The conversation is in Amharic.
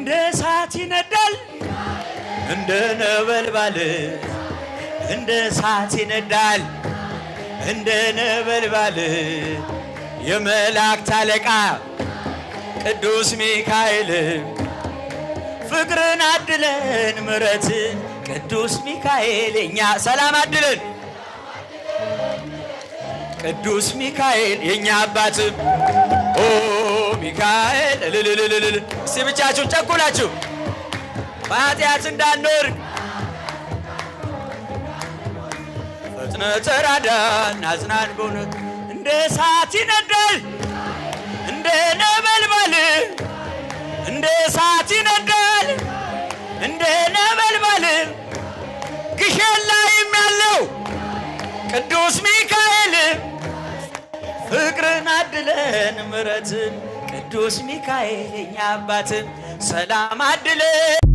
እንደ እሳት ይነዳል እንደ ነበልባል እንደ እሳት ይነዳል እንደ ነበልባል የመላእክት አለቃ ቅዱስ ሚካኤል ፍቅርን አድለን ምሕረትን ቅዱስ ሚካኤል የኛ ሰላም አድለን ቅዱስ ሚካኤል የኛ አባት ኦ ሚካኤል እልልልልል እስቲ ብቻችሁን ጨኩላችሁ በኃጢአት እንዳንወድቅ ፈጥነህ ተራዳን አጽናን በእውነት እንደ እሳት ይነዳል እንደ ነበልባል እንደ እሳት ይነዳል እንደ ነበልባል ግሸን ላይም ያለው ቅዱስ ሚካኤል ፍቅርን አድለን ምሕረትን ቅዱስ ሚካኤል የኛ አባት ሰላም አድለን